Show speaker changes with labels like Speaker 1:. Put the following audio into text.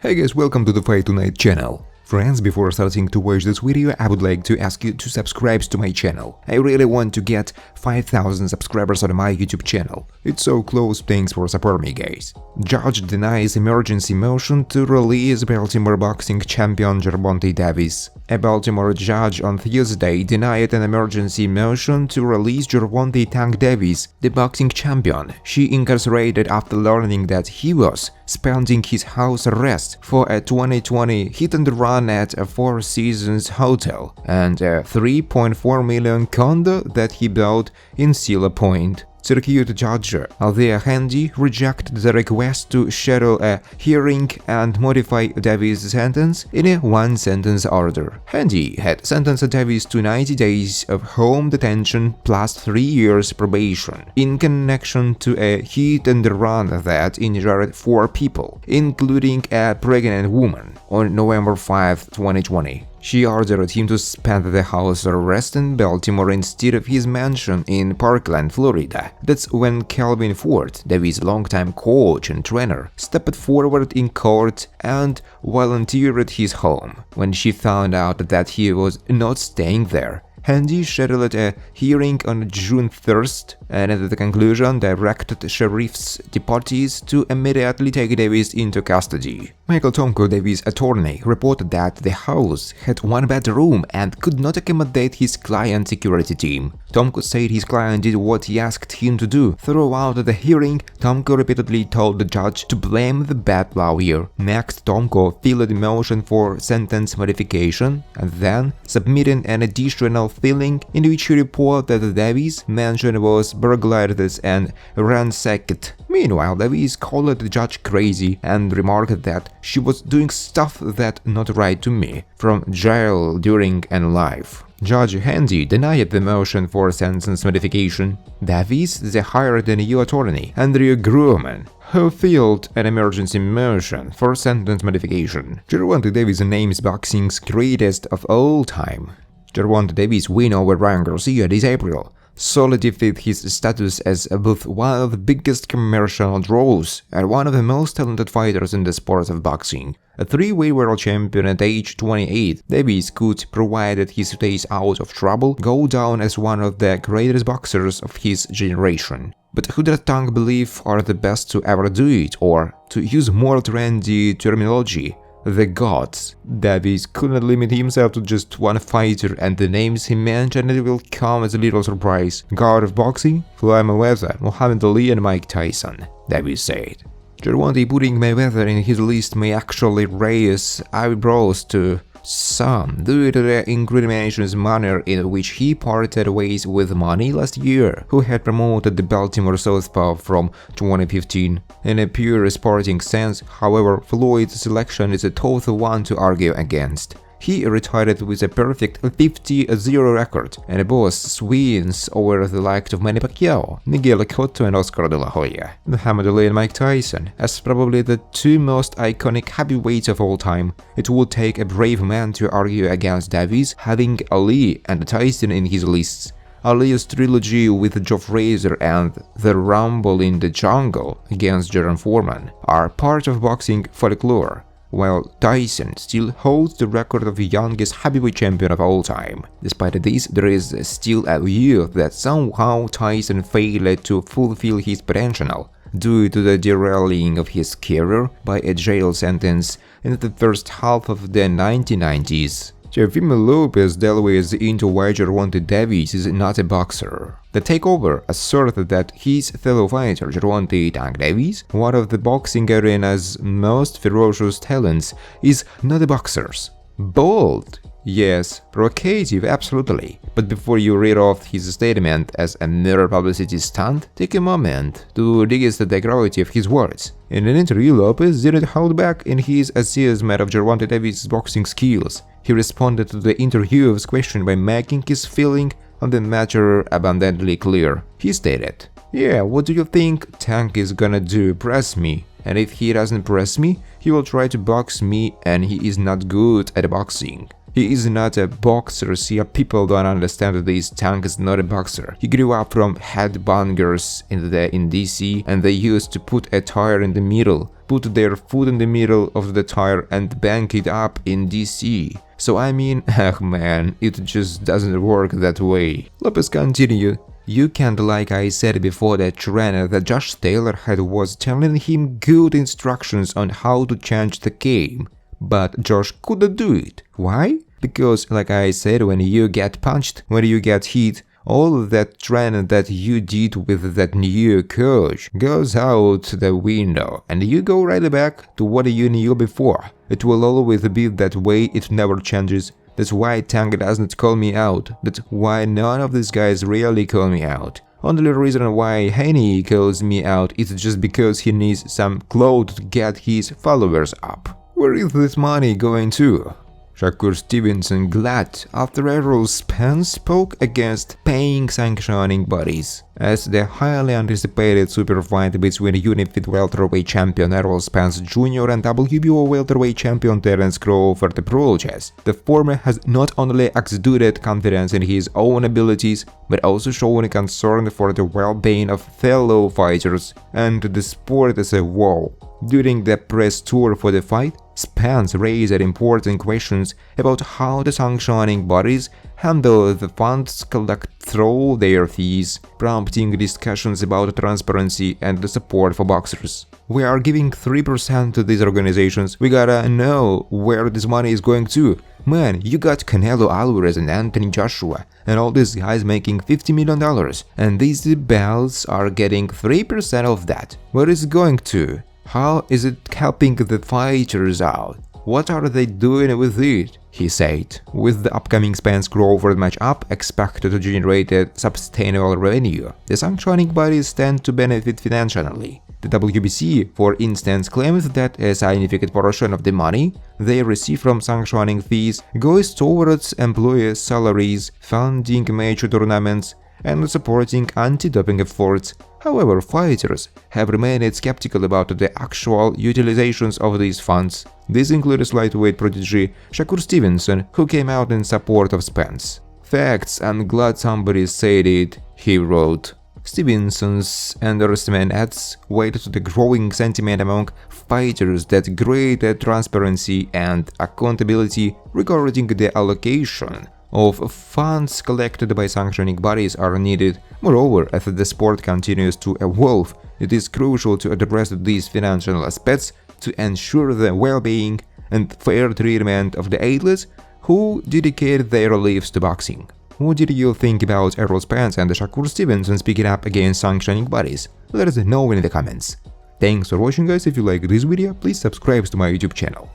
Speaker 1: Hey guys, welcome to the Fight Tonight channel. Friends, before starting to watch this video, I would like to ask you to subscribe to my channel. I really want to get 5,000 subscribers on my YouTube channel. It's so close, thanks for supporting me, guys. Judge denies emergency motion to release Baltimore boxing champion Gervonta Davis. A Baltimore judge on Thursday denied an emergency motion to release Gervonta "Tank" Davis, the boxing champion she incarcerated after learning that he was spending his house arrest for a 2020 hit-and-run at a Four Seasons hotel and a $3.4 million condo that he bought in Cedar Point. Circuit Judge Haney rejected the request to schedule a hearing and modify Davis' sentence in a one-sentence order. Haney had sentenced Davis to 90 days of home detention plus 3 years probation in connection to a hit-and-run that injured 4 people, including a pregnant woman, on November 5, 2020. She ordered him to spend the house arrest in Baltimore instead of his mansion in Parkland, Florida. That's when Calvin Ford, Davis' longtime coach and trainer, stepped forward in court and volunteered at his home. When she found out that he was not staying there, Haney scheduled a hearing on June 1st and at the conclusion directed sheriff's deputies to immediately take Davis into custody. Michael Tomko, Davis' attorney, reported that the house had one bedroom and could not accommodate his client's security team. Tomko said his client did what he asked him to do. Throughout the hearing, Tomko repeatedly told the judge to blame the bad lawyer. Next, Tomko filed a motion for sentence modification and then submitted an additional filing in which he reported that Davis' mansion was burglarized and ransacked. Meanwhile, Davis called the judge crazy and remarked that she was doing stuff that not right to me, from jail, during and life. Judge Haney denied the motion for sentence modification. Davis hired a new attorney, Andrew Grumman, who filed an emergency motion for sentence modification. Gervonta Davis names boxing's greatest of all time. Gervonta Davis' win over Ryan Garcia this April solidified his status as both one of the biggest commercial draws and one of the most talented fighters in the sport of boxing. A 3-weight world champion at age 28, Davis could, provided he stays out of trouble, go down as one of the greatest boxers of his generation. But who does Tank believe are the best to ever do it, or, to use more trendy terminology, the gods? Davis could not limit himself to just one fighter, and the names he mentioned will come as a little surprise. God of boxing? Floyd Mayweather, Muhammad Ali and Mike Tyson, Davis said. Gervonta putting Mayweather in his list may actually raise eyebrows to some due to the incriminations manner in which he parted ways with Money last year, who had promoted the Baltimore Southpaw from 2015. In a pure sporting sense, however, Floyd's selection is a tough one to argue against. He retired with a perfect 50-0 record and boasts wins over the likes of Manny Pacquiao, Miguel Cotto and Oscar de la Hoya. Muhammad Ali and Mike Tyson, as probably the 2 most iconic heavyweights of all time. It would take a brave man to argue against Davis having Ali and Tyson in his lists. Ali's trilogy with Joe Frazier and The Rumble in the Jungle against Jaron Foreman are part of boxing folklore, while Tyson still holds the record of the youngest heavyweight champion of all time. Despite this, there is still a view that somehow Tyson failed to fulfill his potential due to the derailing of his career by a jail sentence in the first half of the 1990s. Teofimo Lopez delves into why Gervonta Davis is not a boxer. The Takeover asserted that his fellow fighter Gervonta "Tank" Davis, one of the boxing arena's most ferocious talents, is not a boxer. Bold, yes, provocative, absolutely. But before you read off his statement as a mere publicity stunt, take a moment to digest the gravity of his words. In an interview, Lopez didn't hold back in his assessment of Gervonta Davis' boxing skills. He responded to the interviewer's question by making his feeling on the matter abundantly clear. He stated, "Yeah, what do you think Tank is gonna do? Press me. And if he doesn't press me, he will try to box me, and he is not good at boxing. He is not a boxer. See, people don't understand that this Tank is not a boxer. He grew up from headbangers in DC, and they used to put a tire in the middle, put their foot in the middle of the tire and bang it up in DC. So I mean, man, it just doesn't work that way. Lopez continued. You can't, like I said before, that trainer that Josh Taylor had was telling him good instructions on how to change the game. But Josh couldn't do it. Why? Because, like I said, when you get punched, when you get hit, all of that training that you did with that new coach goes out the window, and you go right back to what you knew before. It will always be that way, it never changes. That's why Tank doesn't call me out. That's why none of these guys really call me out. Only reason why Haney calls me out is just because he needs some clout to get his followers up. Where is this money going to? Shakur Stevenson glad after Errol Spence spoke against paying sanctioning bodies. As the highly anticipated super fight between Unified welterweight champion Errol Spence Jr. and WBO welterweight champion Terence Crawford approaches, the former has not only exuded confidence in his own abilities, but also shown concern for the well-being of fellow fighters and the sport as a whole. During the press tour for the fight, Spence raised important questions about how the sanctioning bodies handle the funds collected through their fees, prompting discussions about transparency and the support for boxers. We are giving 3% to these organizations, we gotta know where this money is going to. Man, you got Canelo Alvarez and Anthony Joshua, and all these guys making $50 million, and these belts are getting 3% of that. Where is it going to? How is it helping the fighters out? What are they doing with it? He said. With the upcoming Spence-Crawford matchup expected to generate a sustainable revenue, the sanctioning bodies stand to benefit financially. The WBC, for instance, claims that a significant portion of the money they receive from sanctioning fees goes towards employees' salaries, funding major tournaments, and supporting anti-doping efforts. However, fighters have remained skeptical about the actual utilizations of these funds. This includes lightweight prodigy Shakur Stevenson, who came out in support of Spence. Facts, I'm glad somebody said it, he wrote. Stevenson's endorsement adds weight to the growing sentiment among fighters that greater transparency and accountability regarding the allocation of funds collected by sanctioning bodies are needed. Moreover, as the sport continues to evolve, it is crucial to address these financial aspects to ensure the well-being and fair treatment of the athletes who dedicate their lives to boxing. What did you think about Errol Spence and Shakur Stevenson speaking up against sanctioning bodies? Let us know in the comments. Thanks for watching, guys. If you like this video, please subscribe to my YouTube channel.